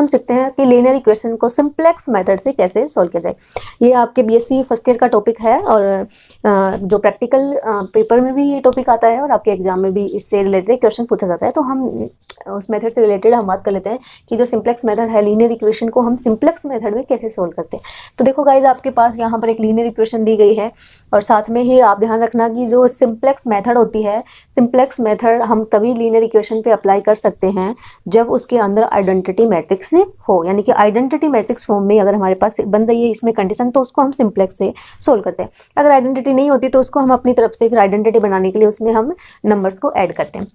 सीखते हैं कि लीनियर इक्वेशन को सिंप्लेक्स मेथड से कैसे सॉल्व किया जाए। ये आपके बीएससी फर्स्ट ईयर का टॉपिक है और जो प्रैक्टिकल पेपर में भी ये टॉपिक आता है और आपके एग्जाम में भी इससे रिलेटेड क्वेश्चन पूछा जाता है। तो हम उस मेथड से रिलेटेड हम बात कर लेते हैं कि जो सिंप्लेक्स मेथड है लीनियर इक्वेशन को हम सिंप्लेक्स मेथड में कैसे सोल्व करते हैं। तो देखो गाइज, आपके पास यहाँ पर एक लीनियर इक्वेशन दी गई है और साथ में ही आप ध्यान रखना कि जो सिंप्लेक्स मेथड होती है, सिंप्लेक्स मेथड हम तभी लीनियर इक्वेशन पे अप्लाई कर सकते हैं जब उसके अंदर आइडेंटिटी मैट्रिक्स हो, यानी कि आइडेंटिटी मैट्रिक्स फॉर्म में अगर हमारे पास बन रही है इसमें कंडीशन, तो उसको हम सिंप्लेक्स से सोल्व करते हैं। अगर आइडेंटिटी नहीं होती तो उसको हम अपनी तरफ से फिर आइडेंटिटी बनाने के लिए उसमें हम नंबर्स को ऐड करते हैं।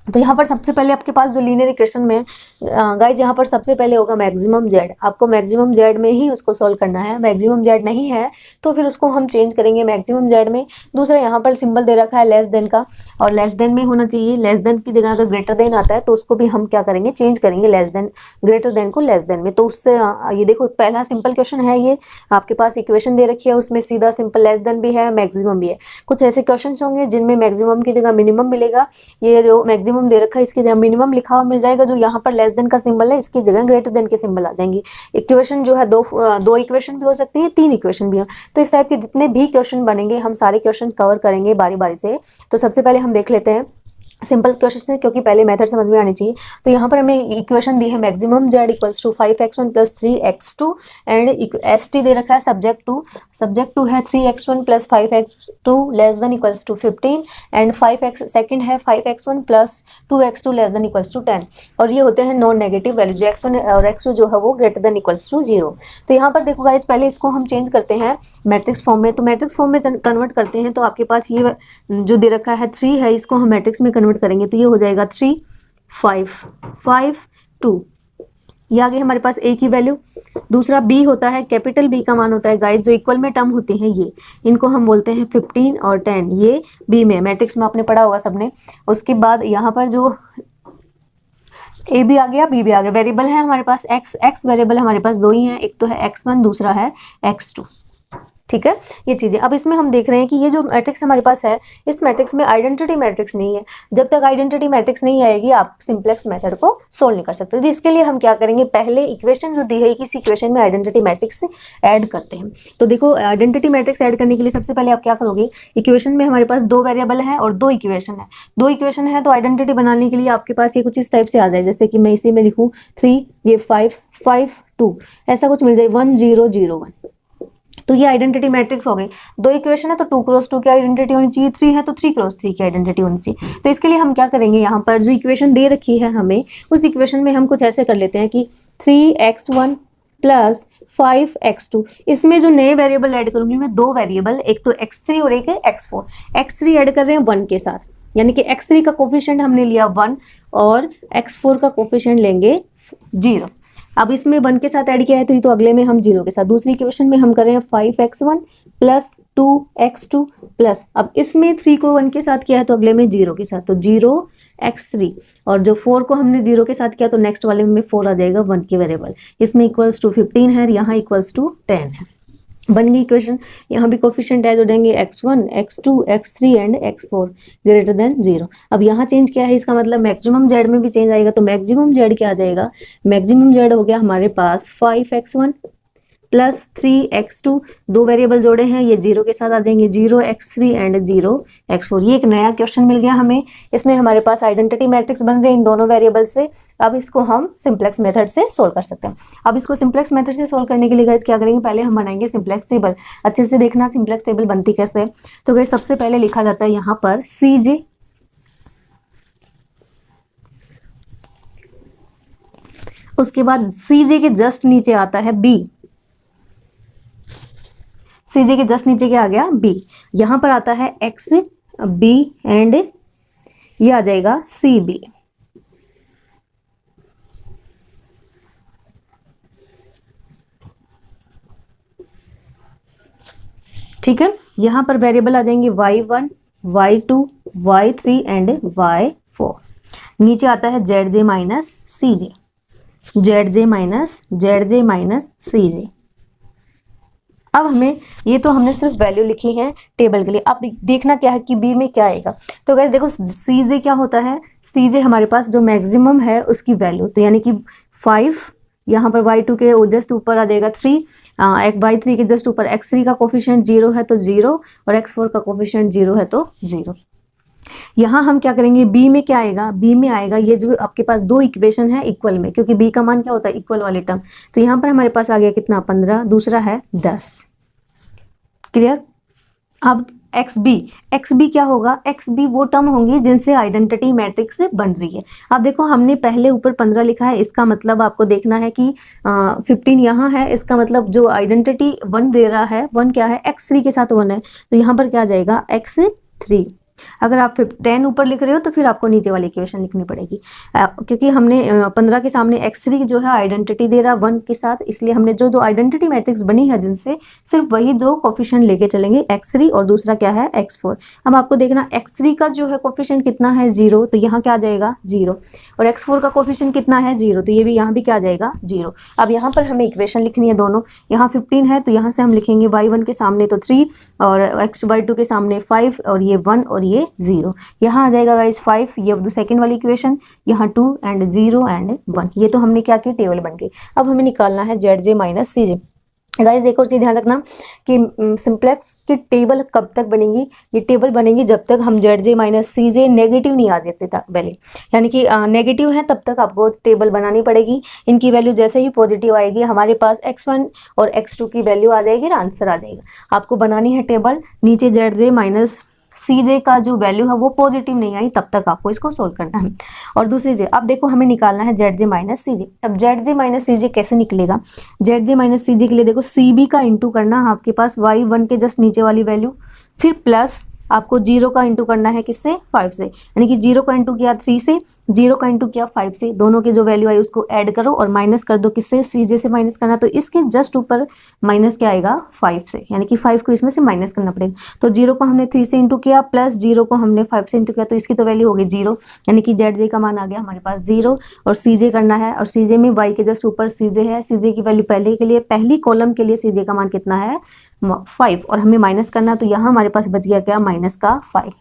तो यहाँ पर सबसे पहले आपके पास जो लीनियर इक्वेशन में गाइज यहाँ पर सबसे पहले होगा मैक्सिमम जेड। आपको मैक्सिमम जेड में ही उसको सॉल्व करना है। मैक्सिमम जेड नहीं है तो फिर उसको हम चेंज करेंगे मैक्सिमम जेड में। दूसरा यहाँ पर सिंबल दे रखा है लेस देन का, और लेस देन में होना चाहिए, लेस देन की जगह अगर ग्रेटर देन आता है तो उसको भी हम क्या करेंगे, चेंज करेंगे लेस देन, ग्रेटर देन को लेस देन में। तो उससे ये देखो पहला सिंपल क्वेश्चन है, ये आपके पास इक्वेशन दे रखी है, उसमें सीधा सिंपल लेस देन भी है, मैक्सिमम भी है। कुछ ऐसे क्वेश्चन होंगे जिनमें मैक्सिमम की जगह मिनिमम मिलेगा। ये जो मैक्सिमम दे रखा है इसकी जगह मिनिमम लिखा हुआ मिल जाएगा, जो यहाँ पर लेस देन का सिंबल है इसकी जगह ग्रेटर देन के सिंबल आ जाएंगी। इक्वेशन जो है दो इक्वेशन भी हो सकती है, 3 इक्वेशन भी हो। तो इस टाइप के जितने भी क्वेश्चन बनेंगे हम सारे क्वेश्चन कवर करेंगे बारी बारी से। तो सबसे पहले हम देख लेते हैं सिंपल क्वेश्चन है, क्योंकि पहले मेथड समझ में आनी चाहिए। तो यहाँ पर हमें इक्वेशन दी है maximum Z equals to 5x1 plus 3x2 and ST दे रखा है सब्जेक्ट टू है 3x1 plus 5x2 less than equals to 15 and 5x second है 5x1 plus 2x2 less than equals to 10, और ये होते हैं नॉन नेगेटिव वैल्यू, जो x1 और x2 जो है वो ग्रेटर देन इक्वल्स टू 0। तो यहाँ पर देखो गाइज, पहले इसको हम चेंज करते हैं मैट्रिक्स फॉर्म में। तो मैट्रिक्स फॉर्म में कन्वर्ट करते हैं तो आपके पास ये जो दे रखा है 3 है, इसको हम मैट्रिक्स में करेंगे तो ये हो जाएगा 3 5 5 2। ये आ गई हमारे पास A की वैल्यू। दूसरा B होता है, कैपिटल B का मान होता है गाइस जो इक्वल में टर्म होती हैं, ये इनको हम बोलते हैं 15 और 10। ये B में मैट्रिक्स में आपने पढ़ा होगा सबने। उसके बाद यहाँ पर जो A भी आ गया, B भी आ गया। वेरिएबल है हमारे पास x वेरिएबल हमारे पास 2 ही है, एक तो है x1 दूसरा है x2। ठीक है, ये चीज़ें। अब इसमें हम देख रहे हैं कि ये जो मैट्रिक्स हमारे पास है, इस मैट्रिक्स में आइडेंटिटी मैट्रिक्स नहीं है। जब तक आइडेंटिटी मैट्रिक्स नहीं आएगी आप सिंप्लेक्स मेथड को सोल्व नहीं कर सकते। तो इसके लिए हम क्या करेंगे, पहले इक्वेशन जो दी है किसी इक्वेशन में आइडेंटिटी मैट्रिक्स ऐड करते हैं। तो देखो आइडेंटिटी मैट्रिक्स ऐड करने के लिए सबसे पहले आप क्या करोगे, इक्वेशन में हमारे पास 2 वेरिएबल है और 2 इक्वेशन है। 2 इक्वेशन है तो आइडेंटिटी बनाने के लिए आपके पास ये कुछ इस टाइप से आ जाए, जैसे कि मैं इसी में लिखूँ 3, ये 5 5 2, ऐसा कुछ मिल जाए 1 0 0 1। तो ये आइडेंटिटी मैट्रिक्स हो गई। 2 इक्वेशन है तो 2 क्रॉस 2 की आइडेंटिटी होनी चाहिए, 3 है तो 3 क्रॉस 3 की आइडेंटिटी होनी चाहिए। तो इसके लिए हम क्या करेंगे, यहाँ पर जो इक्वेशन दे रखी है हमें, उस इक्वेशन में हम कुछ ऐसे कर लेते हैं कि 3x1 प्लस 5x2, इसमें जो नए वेरिएबल ऐड करूंगी मैं 2 वेरिएबल, एक तो x3 और एक है x4। x3 ऐड कर रहे हैं 1 के साथ, यानी कि x3 का कोफिशिएंट हमने लिया 1 और x4 का कोफिशिएंट लेंगे 0। अब इसमें 1 के साथ ऐड किया है 3, तो अगले में हम 0 के साथ। दूसरी इक्वेशन में हम कर रहे हैं 5x1 प्लस 2x2 प्लस, अब इसमें 3 को 1 के साथ किया है तो अगले में 0 के साथ, तो 0x3, और जो 4 को हमने 0 के साथ किया तो नेक्स्ट वाले में 4 आ जाएगा 1 के वेरिएबल। इसमें इक्वल्स टू 15 है, यहाँ इक्वल्स टू 10 है। बन गई इक्वेशन। यहाँ भी कोफिशिएंट ऐड हो जाएंगे x1 x2 x3 and x4 greater than 0। अब यहाँ चेंज किया है, इसका मतलब मैक्सिमम जेड में भी चेंज आएगा। तो मैक्सिमम जेड क्या आ जाएगा, मैक्सिमम जेड हो गया हमारे पास 5x1 प्लस 3x2, 2 वेरिएबल जोड़े हैं, ये 0 के साथ आ जाएंगे 0x3 एंड 0x4। ये एक नया क्वेश्चन मिल गया हमें। इसमें हमारे पास आइडेंटिटी मैट्रिक्स बन रहे हैं इन दोनों वेरिएबल से। अब इसको हम सिंप्लेक्स मेथड से सोल्व कर सकते हैं। अब इसको सिंप्लेक्स मेथड से सोल्व करने के लिए गाइस क्या करेंगे, पहले हम बनाएंगे सिंप्लेक्स टेबल। अच्छे से देखना सिंप्लेक्स टेबल बनती कैसे है। तो गाइस सबसे पहले लिखा जाता है यहाँ पर CJ, उसके बाद CJ के जस्ट नीचे आता है B, CJ के जस्ट नीचे क्या आ गया B, यहाँ पर आता है X B एंड ये आ जाएगा CB। ठीक है, यहाँ पर वेरिएबल आ जाएंगे y1 y2 y3 and y4। नीचे आता है ZJ minus CJ, ZJ minus CJ। अब हमें ये तो हमने सिर्फ वैल्यू लिखी है टेबल के लिए। अब देखना क्या है कि बी में क्या आएगा। तो गाइस देखो CJ क्या होता है, CJ हमारे पास जो मैक्सिमम है उसकी वैल्यू, तो यानी कि 5 यहाँ पर y2 के जस्ट ऊपर आ जाएगा 3, y3 के जस्ट ऊपर x3 का कोफिशिएंट 0 है तो 0 और x4 का कोफिशिएंट 0 है तो 0। यहाँ हम क्या करेंगे, b में क्या आएगा, b में आएगा ये जो आपके पास दो इक्वेशन है इक्वल में, क्योंकि b का मान क्या होता है इक्वल वाले टर्म, तो यहाँ पर हमारे पास आ गया कितना 15, दूसरा है 10। क्लियर। अब XB क्या होगा, XB वो टर्म होंगी जिनसे आइडेंटिटी मैट्रिक्स बन रही है। अब देखो हमने पहले ऊपर 15 लिखा है, इसका मतलब आपको देखना है कि 15 यहाँ है, इसका मतलब जो आइडेंटिटी 1 दे रहा है 1 क्या है, x3 के साथ 1 है, तो यहाँ पर क्या आ जाएगा x3। अगर आप 10 ऊपर लिख रहे हो तो फिर आपको नीचे वाली इक्वेशन लिखनी पड़ेगी, क्योंकि हमने 15 के सामने x3 जो है आइडेंटिटी दे रहा 1 के साथ, इसलिए हमने जो दो आइडेंटिटी मैट्रिक्स बनी है जिनसे सिर्फ वही दो कोफिशिएंट लेके चलेंगे, x3 और दूसरा क्या है x4। अब आपको देखना x3 का जो है कोफिशिएंट कितना है 0, तो यहाँ क्या आ जाएगा 0, और x4 का कोफिशिएंट कितना है 0, तो ये भी यहाँ भी क्या आ जाएगा 0। अब यहाँ पर हमें इक्वेशन लिखनी है दोनों, यहाँ 15 है तो यहाँ से हम लिखेंगे y1 के सामने तो 3 और y2 के सामने 5 और ये 1 और ये 0, यहाँ आ जाएगा गाइस 5, ये सेकंड वाली इक्वेशन, यहाँ 2 एंड 0 एंड 1। ये तो हमने क्या किया, टेबल बन गई। अब हमें निकालना है ZJ माइनस CJ। गाइस एक और चीज़ ध्यान रखना कि सिंप्लेक्स की टेबल कब तक बनेगी, ये टेबल बनेगी जब तक हम ZJ माइनस CJ नेगेटिव नहीं आ जाते तक पहले, यानी कि नेगेटिव है तब तक आपको टेबल बनानी पड़ेगी। इनकी वैल्यू जैसे ही पॉजिटिव आएगी हमारे पास x1 और x2 की वैल्यू आ जाएगी और आंसर आ जाएगा। आपको बनानी है टेबल, नीचे ZJ माइनस CJ का जो वैल्यू है वो पॉजिटिव नहीं आई तब तक आपको इसको सोल्व करना है। और दूसरी चीज अब देखो हमें निकालना है ZJ माइनस CJ। अब ZJ माइनस CJ कैसे निकलेगा, ZJ माइनस CJ के लिए देखो CB का इंटू करना आपके पास y1 के जस्ट नीचे वाली वैल्यू, फिर प्लस आपको 0 का इंटू करना है किससे, 5 से, यानी कि 0 का इंटू किया 3 से, 0 का इंटू किया 5 से, दोनों की जो वैल्यू आई उसको ऐड करो और माइनस कर दो किससे, CJ से माइनस करना, तो इसके जस्ट ऊपर माइनस क्या आएगा 5 से, यानी कि 5 को इसमें से माइनस करना पड़ेगा। तो 0 को हमने 3 से इंटू किया प्लस 0 को हमने 5 से इंटू किया, तो इसकी तो वैल्यू हो गई 0, यानी कि ZJ का मान आ गया हमारे पास 0। और CJ करना है, और CJ में y के जस्ट ऊपर CJ है, CJ की वैल्यू पहले के लिए पहली कॉलम के लिए CJ का मान कितना है 5, और हमें माइनस करना, तो यहाँ हमारे पास बच गया क्या माइनस का 5।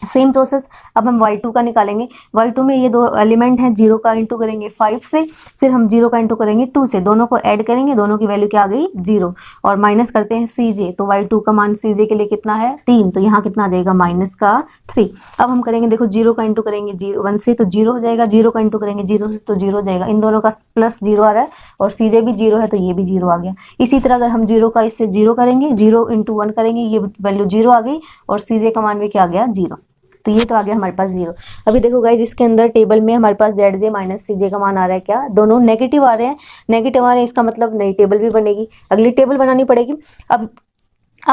सेम प्रोसेस अब हम y2 का निकालेंगे। y2 में ये दो एलिमेंट हैं, 0 का इंटू करेंगे 5 से, फिर हम 0 का इंटू करेंगे 2 से, दोनों को ऐड करेंगे, दोनों की वैल्यू क्या आ गई 0, और माइनस करते हैं CJ, तो y2 का मान CJ के लिए कितना है 3, तो यहाँ कितना आ जाएगा माइनस का 3। अब हम करेंगे देखो 0 का इंटू करेंगे 1 से तो 0 हो जाएगा, 0 का इंटू करेंगे 0 से तो 0 हो जाएगा, इन दोनों का प्लस 0 आ रहा है और CJ भी 0 है तो ये भी 0 आ गया। इसी तरह अगर हम 0 का इससे 0 करेंगे, 0 इंटू 1 करेंगे, ये वैल्यू 0 आ गई और CJ का मान भी क्या आ गया 0, तो ये तो आ गया हमारे पास 0। अभी देखो गाइज इसके अंदर टेबल में हमारे पास ZJ माइनस CJ का मान आ रहा है क्या, दोनों नेगेटिव आ रहे हैं, नेगेटिव आ रहे हैं, इसका मतलब नई टेबल भी बनेगी, अगली टेबल बनानी पड़ेगी। अब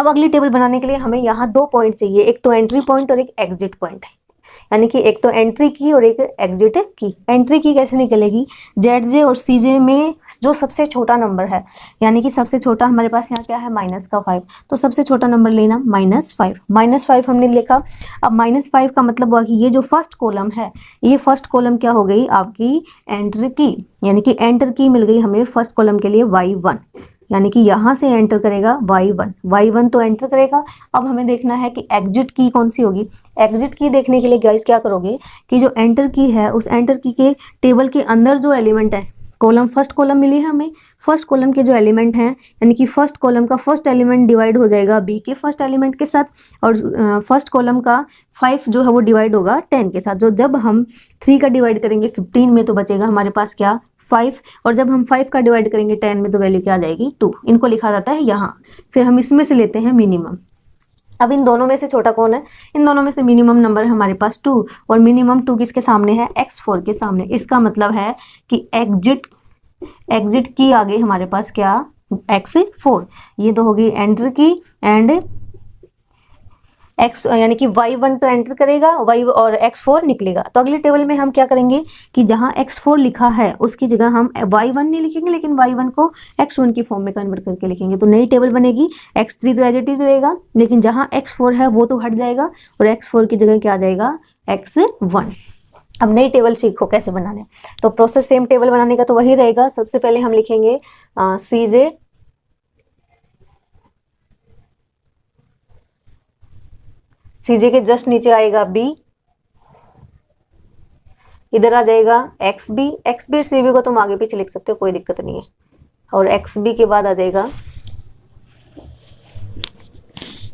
अगली टेबल बनाने के लिए हमें यहाँ 2 पॉइंट चाहिए, एक तो एंट्री पॉइंट और एक एग्जिट पॉइंट है, यानी कि एक तो एंट्री की और एक एग्जिट की। एंट्री की कैसे निकलेगी, ZJ और CJ में जो सबसे छोटा नंबर है, यानी कि सबसे छोटा हमारे पास यहाँ क्या है माइनस का 5, तो सबसे छोटा नंबर लेना -5, -5 हमने लिखा। अब -5 का मतलब हुआ कि ये जो फर्स्ट कॉलम है, ये फर्स्ट कॉलम क्या हो गई आपकी एंटर की, यानी कि एंटर की मिल गई हमें फर्स्ट कॉलम के लिए y1, यानी कि यहाँ से एंटर करेगा y1 तो एंटर करेगा। अब हमें देखना है कि एग्जिट की कौन सी होगी। एग्जिट की देखने के लिए गाइस क्या करोगे कि जो एंटर की है उस एंटर की के टेबल के अंदर जो एलिमेंट है, कॉलम फर्स्ट कॉलम मिली है हमें, फर्स्ट कॉलम के जो एलिमेंट हैं, यानी कि फर्स्ट कॉलम का फर्स्ट एलिमेंट डिवाइड हो जाएगा b के फर्स्ट एलिमेंट के साथ, और फर्स्ट कॉलम का 5 जो है वो डिवाइड होगा 10 के साथ। जो जब हम 3 का डिवाइड करेंगे 15 में तो बचेगा हमारे पास क्या 5, और जब हम 5 का डिवाइड करेंगे 10 में तो वैल्यू क्या आ जाएगी 2। इनको लिखा जाता है यहाँ। फिर हम इसमें से लेते हैं मिनिमम। अब इन दोनों में से छोटा कौन है, इन दोनों में से मिनिमम नंबर है हमारे पास 2, और मिनिमम 2 किसके सामने है x4 के सामने। इसका मतलब है कि एग्जिट की आ गई हमारे पास क्या x4, ये तो होगी एंटर की, एंड x यानी कि y1 तो एंटर करेगा, y और x4 निकलेगा। तो अगली टेबल में हम क्या करेंगे कि जहाँ x4 लिखा है उसकी जगह हम y1 नहीं लिखेंगे, लेकिन y1 को x1 की फॉर्म में कन्वर्ट करके लिखेंगे, तो नई टेबल बनेगी। x3 तो एज इट इज रहेगा, लेकिन जहाँ x4 है वो तो हट जाएगा और x4 की जगह क्या आ जाएगा x1। अब नई टेबल सीखो कैसे बनाने, तो प्रोसेस सेम टेबल बनाने का तो वही रहेगा। सबसे पहले हम लिखेंगे CJ के जस्ट नीचे आएगा B, इधर आ जाएगा एक्स बी और सी बी को तुम आगे पीछे लिख सकते हो, कोई दिक्कत नहीं है। और एक्स बी के बाद आ जाएगा,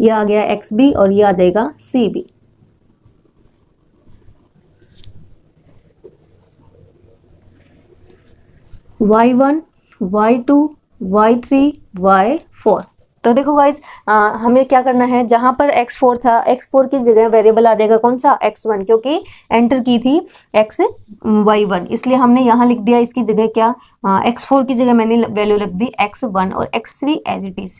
ये आ गया एक्स बी और ये आ जाएगा C B. y1, y2, y3, y4। तो देखो गाइज, हमें क्या करना है, जहां पर x4 था, x4 की जगह वेरिएबल आ जाएगा कौन सा, x1, क्योंकि एंटर की थी y1, इसलिए हमने यहाँ लिख दिया इसकी जगह क्या, x4 की जगह मैंने वैल्यू लिख दी x1 और x3 एज इट इज।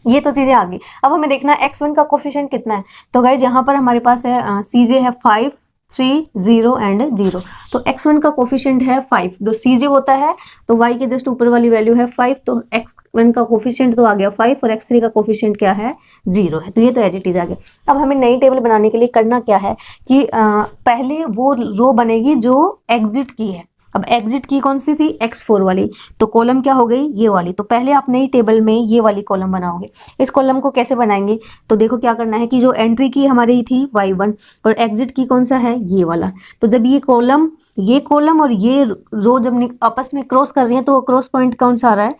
ये तो चीजें आ गई। अब हमें देखना है x1 का कोफिशिएंट कितना है। तो गाइज यहाँ पर हमारे पास है CJ है 5, 3, 0 एंड 0। तो x1 का कोफिशिएंट है 5, जो CJ होता है तो y के जस्ट ऊपर वाली वैल्यू है 5, तो x1 का कोफिशिएंट तो आ गया 5 और x3 का कोफिशिएंट क्या है, 0 है। तो ये तो एज इट इज आ गया। अब हमें नई टेबल बनाने के लिए करना क्या है कि पहले वो रो बनेगी जो एग्जिट की है। अब एग्जिट की कौन सी थी, x4 वाली, तो कॉलम क्या हो गई, ये वाली। तो पहले आप नई टेबल में ये वाली कॉलम बनाओगे। इस कॉलम को कैसे बनाएंगे, तो देखो क्या करना है कि जो एंट्री की हमारी थी y1 और एग्जिट की कौन सा है, ये वाला। तो जब ये कॉलम और ये रो जब आपस में क्रॉस कर रही है तो क्रॉस पॉइंट कौन सा आ रहा है,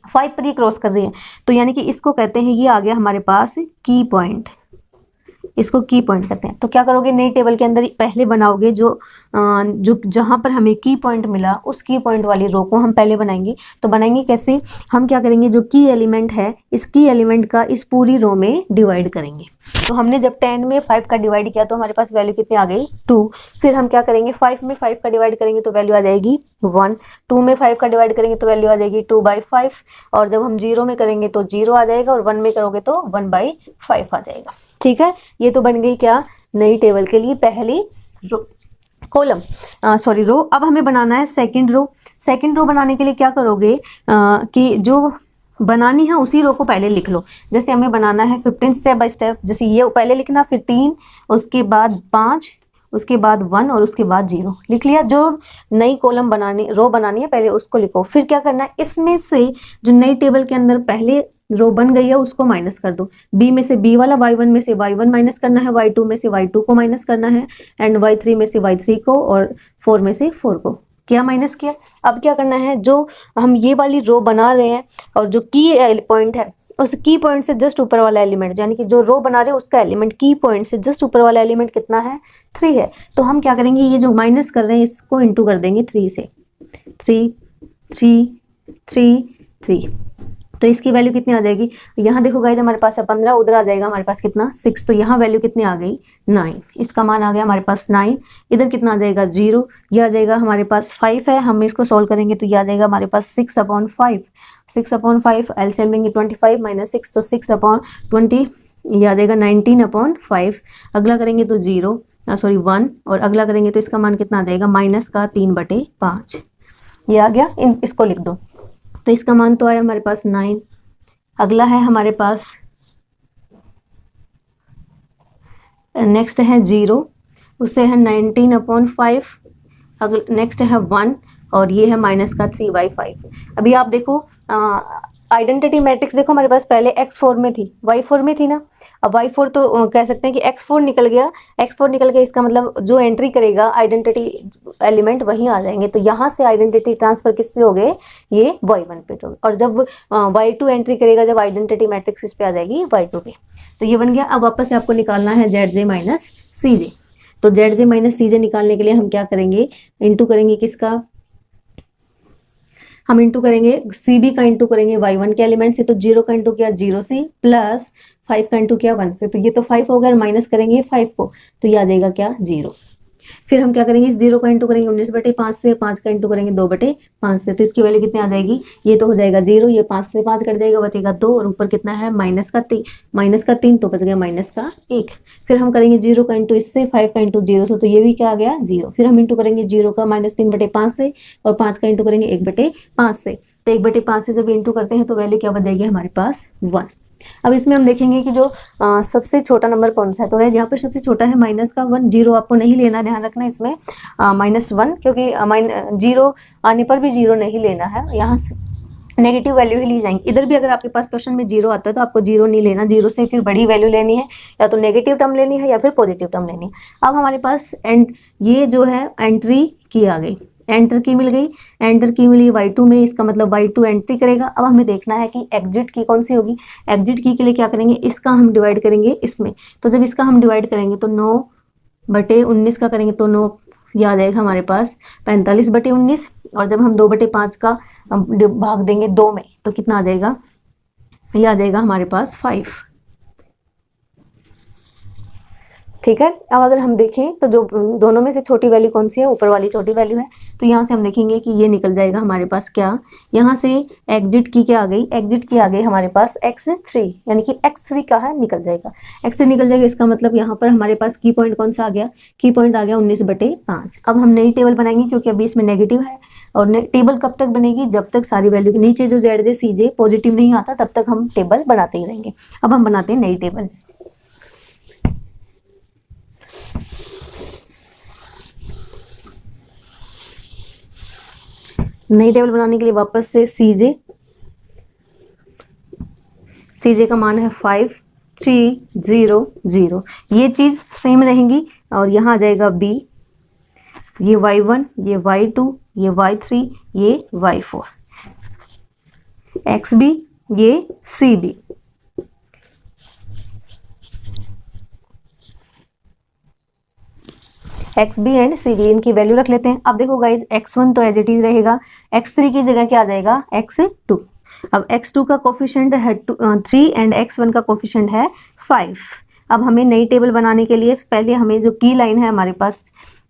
5 पर ये क्रॉस कर रही है। तो यानी कि इसको कहते हैं, ये आ गया हमारे पास की पॉइंट, इसको की पॉइंट कहते हैं। तो क्या करोगे, नई टेबल के अंदर पहले बनाओगे जो जहां पर हमें की पॉइंट मिला उस की पॉइंट वाली रो को हम पहले बनाएंगे। तो बनाएंगे कैसे, हम क्या करेंगे, जो की एलिमेंट है इस की एलिमेंट का इस पूरी रो में डिवाइड करेंगे। तो हमने जब 10 में 5 का डिवाइड किया तो हमारे पास वैल्यू कितनी आ गई, 2। फिर हम क्या करेंगे, 5 में 5 का डिवाइड करेंगे तो वैल्यू आ जाएगी 1। 2 में 5 का डिवाइड करेंगे तो वैल्यू आ जाएगी 2/5। और जब हम 0 में करेंगे तो 0 आ जाएगा और 1 में करोगे तो 1/5 आ जाएगा। ठीक है, ये तो बन गई क्या, नई टेबल के लिए पहली रो, कॉलम, सॉरी रो। अब हमें बनाना है सेकंड रो। सेकंड रो बनाने के लिए क्या करोगे कि जो बनानी है उसी रो को पहले लिख लो। जैसे हमें बनाना है 15 स्टेप बाय स्टेप, जैसे ये पहले लिखना, फिर 3, उसके बाद 5, उसके बाद 1 और उसके बाद 0 लिख लिया। जो नई कॉलम बनानी, रो बनानी है पहले उसको लिखो। फिर क्या करना है, इसमें से जो नई टेबल के अंदर पहले रो बन गई है उसको माइनस कर दो। बी में से बी वाला, y1 में से y1 माइनस करना है, y2 में से y2 को माइनस करना है, एंड y3 में से y3 को, और 4 में से 4 को। क्या माइनस किया। अब क्या करना है, जो हम ये वाली रो बना रहे हैं और जो की पॉइंट है उस की पॉइंट से जस्ट ऊपर वाला एलिमेंट, यानी कि जो रो बना रहे हैं उसका एलिमेंट की पॉइंट से जस्ट ऊपर वाला एलिमेंट कितना है, 3 है। तो हम क्या करेंगे, ये जो माइनस कर रहे हैं इसको इंटू कर देंगे 3 से। 3 3 3 3, तो इसकी वैल्यू कितनी आ जाएगी, यहाँ देखो गाइस हमारे पास है 15, उधर आ जाएगा हमारे पास कितना, 6। तो यहाँ वैल्यू कितनी आ गई, 9। इसका मान आ गया हमारे पास 9। इधर कितना आ जाएगा, 0। ये आ जाएगा हमारे पास 5 है, हम इसको सॉल्व करेंगे तो ये आ जाएगा हमारे पास 6/5। 6/5 एलसीएम लेंगे 25 - 6, तो 6/20 ये आ जाएगा 19/5। अगला करेंगे तो 0, सॉरी 1, और अगला करेंगे तो इसका मान कितना आ जाएगा, माइनस का 3/5। ये आ गया, इसको लिख दो। तो इसका मान तो आया हमारे पास 9। अगला है हमारे पास, नेक्स्ट है 0, उससे है 19/5। अगला नेक्स्ट है 1 और ये है माइनस का 3/5। अभी आप देखो आइडेंटिटी मैट्रिक्स देखो, हमारे पास पहले x4 में थी, y4 में थी ना। अब y4 तो कह सकते हैं कि x4 निकल गया, x4 निकल गया, इसका मतलब जो एंट्री करेगा आइडेंटिटी एलिमेंट वहीं आ जाएंगे। तो यहाँ से आइडेंटिटी ट्रांसफर किस पे हो गए, ये y1 पे हो गए। और जब y2 एंट्री करेगा, जब आइडेंटिटी मैट्रिक्स किस पे आ जाएगी, y2 पे। तो ये बन गया। अब वापस से आपको निकालना है zj माइनस cj। तो zj माइनस cj निकालने के लिए हम क्या करेंगे, इंटू करेंगे किसका, हम इंटू करेंगे CB का इंटू करेंगे y1 के एलिमेंट से। तो 0 का इंटू किया 0 से, प्लस 5 का इंटू किया 1 से। तो ये तो 5 हो गया, और माइनस करेंगे 5 को, तो ये आ जाएगा क्या, 0। फिर हम क्या करेंगे, इस 0 का इंटू करेंगे 19/5 से, 5 का इंटू करेंगे 2/5 से। तो इसकी वैल्यू कितनी आ जाएगी, ये तो हो जाएगा 0, ये 5 से 5 कट जाएगा, बचेगा 2, और ऊपर कितना है, माइनस का 3, तो बच गया माइनस का 1। फिर हम करेंगे 0 का इंटू इससे, 5 का इंटू 0 से, तो ये भी क्या आ गया, 0। फिर हम इंटू करेंगे 0 का -3/5 से, और 5 का इंटू करेंगे 1/5 से। तो 1/5 से जब इंटू करते हैं तो वैल्यू क्या बच जाएगी हमारे पास, 1। अब इसमें हम देखेंगे कि जो सबसे छोटा नंबर कौन सा है। तो गाइस यहाँ पर सबसे छोटा है माइनस का 1। 0 आपको नहीं लेना, ध्यान रखना इसमें -1, क्योंकि 0 आने पर भी 0 नहीं लेना है। यहाँ से नेगेटिव वैल्यू ही ली जाएंगी। इधर भी अगर आपके पास क्वेश्चन में 0 आता है तो आपको 0 नहीं लेना, 0 से फिर बड़ी वैल्यू लेनी है, या तो नेगेटिव टर्म लेनी है या फिर पॉजिटिव टर्म लेनी है। अब हमारे पास ये जो है एंट्री की आ गई, एंटर की मिल गई, एंटर की मिली y2 में, इसका मतलब y2 एंट्री करेगा। अब हमें देखना है कि एग्जिट की कौन सी होगी। एग्जिट की के लिए क्या करेंगे, इसका हम डिवाइड करेंगे इसमें। तो जब इसका हम डिवाइड करेंगे तो 9/19 का करेंगे तो 9 ये आ जाएगा हमारे पास 45/19, और जब हम 2/5 का भाग देंगे 2 में तो कितना आ जाएगा, ये आ जाएगा हमारे पास 5। ठीक है। अब अगर हम देखें तो जो दोनों में से छोटी वैल्यू कौन सी है, ऊपर वाली छोटी वैल्यू है। तो यहाँ से हम देखेंगे कि ये निकल जाएगा हमारे पास क्या, यहाँ से एग्जिट की क्या आ गई, एग्जिट की आ गई हमारे पास x3, यानी कि x3 का है निकल जाएगा, x3 निकल जाएगा। इसका मतलब यहाँ पर हमारे पास की पॉइंट कौन सा आ गया, की पॉइंट आ गया 19/5। अब हम नई टेबल बनाएंगे क्योंकि अभी इसमें नेगेटिव है, और टेबल कब तक बनेगी, जब तक सारी वैल्यू के नीचे जो ZJ CJ पॉजिटिव नहीं आता तब तक हम टेबल बनाते ही रहेंगे। अब हम बनाते हैं नई टेबल। नई टेबल बनाने के लिए वापस से CJ का मान है 5 3 0 0, ये चीज़ सेम रहेंगी। और यहाँ आ जाएगा B, ये y1, ये y2, ये y3, ये y4, XB, ये CB। XB एंड CB इनकी वैल्यू रख लेते हैं। अब देखो गाइज, x1 तो एज इट इज रहेगा, x3 की जगह क्या आ जाएगा, x2। अब x2 का कोफिशिएंट है 3 एंड x1 का कोफिशिएंट है 5। अब हमें नई टेबल बनाने के लिए पहले हमें जो की लाइन है हमारे पास,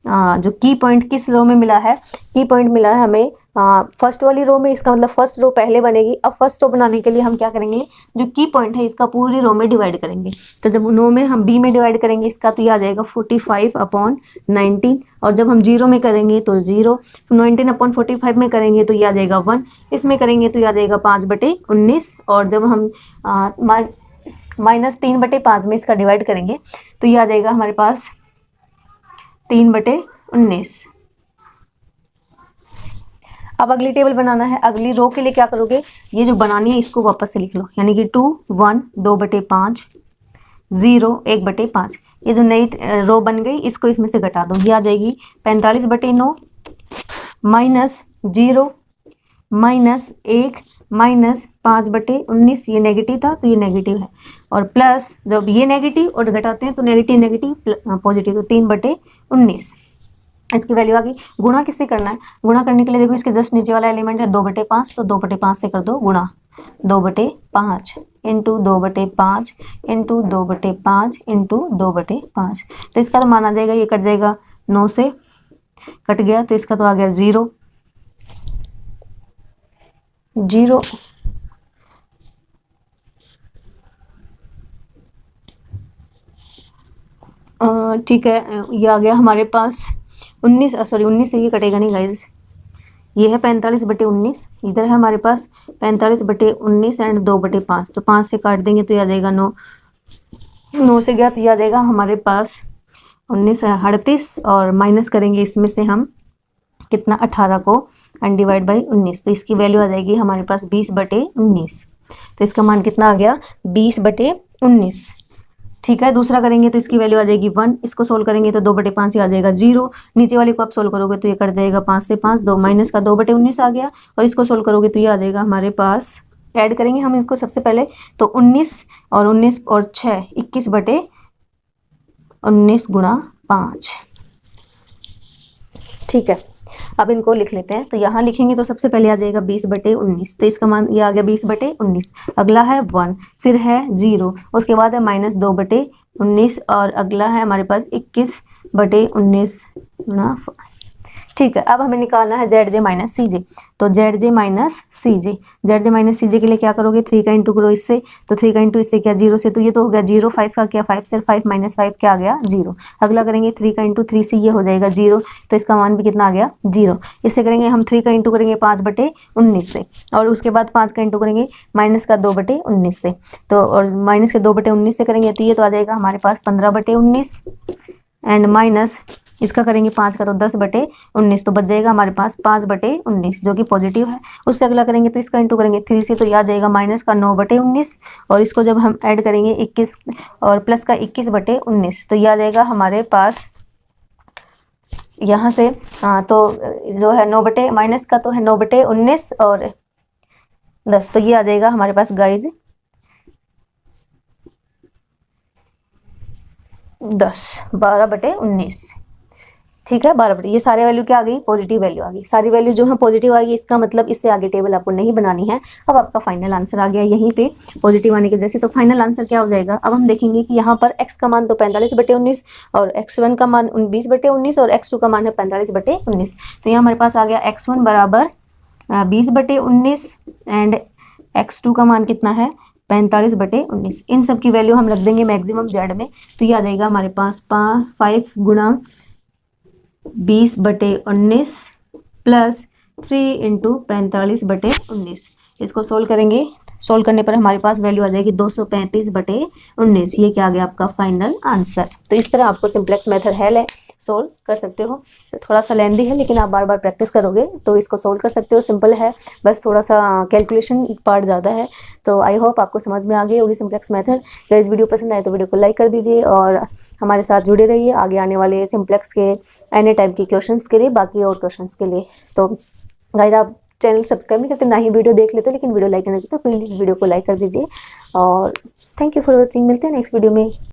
जो की पॉइंट किस रो में मिला है, की पॉइंट मिला है हमें फर्स्ट वाली रो में, इसका मतलब फर्स्ट रो पहले बनेगी। अब फर्स्ट रो बनाने के लिए हम क्या करेंगे, जो की पॉइंट है इसका पूरी रो में डिवाइड करेंगे। तो जब 9 में हम B में डिवाइड करेंगे इसका, तो ये आ जाएगा 45/19, और जब हम 0 में करेंगे तो 0, 19/45 में करेंगे तो ये आ जाएगा 1, इसमें करेंगे तो ये आ जाएगा 5/19, और जब हम -3/5 में इसका डिवाइड करेंगे तो ये आ जाएगा हमारे पास 3/19। अब अगली टेबल बनाना है। अगली रो के लिए क्या करोगे, ये जो बनानी है इसको वापस से लिख लो, यानी कि 2 1 2/5 0 1/5। ये जो नई रो बन गई इसको इसमें से घटा दो, ये आ जाएगी 45/9 -0 -1 -5/19। ये नेगेटिव था तो ये नेगेटिव है, और प्लस जब ये नेगेटिव और घटाते हैं तो नेगेटिव नेगेटिव पॉजिटिव, तो 3/19 इसकी वैल्यू आ गई। गुणा किससे करना है, गुणा करने के लिए देखो इसके जस्ट नीचे वाला एलिमेंट है 2/5, तो 2/5 से कर दो गुणा, 2/5 इंटू 2/5 इंटू 2/5 इंटू 2/5। तो इसका तो मान आ जाएगा, ये कट जाएगा, 9 से कट गया तो इसका तो आ गया 0 0। ठीक है, ये आ गया हमारे पास 19 से ये कटेगा नहीं गाइज, ये है 45/19, इधर है हमारे पास 45/19 एंड 2/5, तो 5 से काट देंगे तो ये आ जाएगा 9, 9 से गया तो ये आ जाएगा हमारे पास 19 38, और माइनस करेंगे इसमें से हम कितना 18 को एंड डिवाइड बाई 19, तो इसकी वैल्यू आ जाएगी हमारे पास 20/19। तो इसका मान कितना आ गया, 20/19। ठीक है, दूसरा करेंगे तो इसकी वैल्यू आ जाएगी 1, इसको सोल्व करेंगे तो 2/5 आ जाएगा 0, नीचे वाले को आप सोल्व करोगे तो ये कट जाएगा 5 से 5, 2 माइनस का 2/19 आ गया, और इसको सोल्व करोगे तो ये आ जाएगा हमारे पास, ऐड करेंगे हम इसको सबसे पहले तो 19 और 6 21/19 गुणा 5। ठीक है, अब इनको लिख लेते हैं। तो यहाँ लिखेंगे तो सबसे पहले आ जाएगा 20/19, तो इसका मान ये आ गया 20/19। अगला है 1, फिर है 0, उसके बाद है -2/19, और अगला है हमारे पास 21/19 गुणा 5। ठीक है, अब हमें निकालना है ZJ - CJ। तो ZJ - CJ के लिए क्या करोगे, 3 का इंटू करो इससे, तो 3 का इंटू इससे क्या 0 से, तो ये तो हो गया 0, 5 का क्या 5 से, 5 - 5 क्या आ गया 0। अगला करेंगे 3 का इंटू 3 से, ये हो जाएगा 0, तो इसका मान भी कितना आ गया 0। इससे करेंगे हम 3 का इंटू करेंगे 5/19 से, और उसके बाद 5 का इंटू करेंगे माइनस का 2/19 से, तो और माइनस के 2/19 से करेंगे तो ये तो आ जाएगा हमारे पास 15/19 एंड माइनस इसका करेंगे 5 का तो 10/19, तो बच जाएगा हमारे पास 5/19 जो कि पॉजिटिव है। उससे अगला करेंगे तो इसका इंटू करेंगे 3 से, तो यह आ जाएगा माइनस का 9/19, और इसको जब हम ऐड करेंगे 21 और प्लस का 21/19, तो यह आ जाएगा हमारे पास यहाँ से। तो जो है 9 बटे माइनस का तो है 9/19 और 10, तो ये आ जाएगा हमारे पास गाइज 12/19। ठीक है, 12 ये सारे वैल्यू क्या आ गई, पॉजिटिव वैल्यू आ गई। सारी वैल्यू जो है पॉजिटिव आ गई, इसका मतलब इससे आगे टेबल आपको नहीं बनानी है। अब आपका फाइनल आंसर आ गया यहीं पे पॉजिटिव आने की वजह से। तो फाइनल आंसर क्या हो जाएगा, अब हम देखेंगे कि यहाँ पर x का मान तो 45/19 और x1 का मान 20/19 और x2 का मान है 45/19। तो यहाँ हमारे पास आ गया x1 बराबर 20/19 एंड x2 का मान कितना है 45/19। इन सब की वैल्यू हम रख देंगे मैक्सिमम जेड में, तो ये आ जाएगा हमारे पास 5 गुणा 20/19 प्लस 3 इंटू 45/19। इसको सोल्व करेंगे, सोल्व करने पर हमारे पास वैल्यू आ जाएगी 235/19। ये क्या आ गया आपका फाइनल आंसर। तो इस तरह आपको सिंप्लेक्स मेथड है सोल्व कर सकते हो। थोड़ा सा लेंदी है लेकिन आप बार बार प्रैक्टिस करोगे तो इसको सोल्व कर सकते हो। सिंपल है, बस थोड़ा सा कैलकुलेशन पार्ट ज़्यादा है। तो आई होप आपको समझ में आ गई होगी सिंप्लेक्स मेथड। अगर इस वीडियो पसंद आए तो वीडियो को लाइक कर दीजिए और हमारे साथ जुड़े रहिए आगे आने वाले सिंप्लेक्स के एनी टाइप के क्वेश्चंस के लिए, बाकी और क्वेश्चंस के लिए। तो गाइस आप चैनल सब्सक्राइब नहीं करते, ना ही वीडियो देख लेते, लेकिन वीडियो लाइक करने देते, तो प्लीज़ वीडियो को लाइक कर दीजिए। और थैंक यू फॉर वॉचिंग। मिलते हैं नेक्स्ट वीडियो में।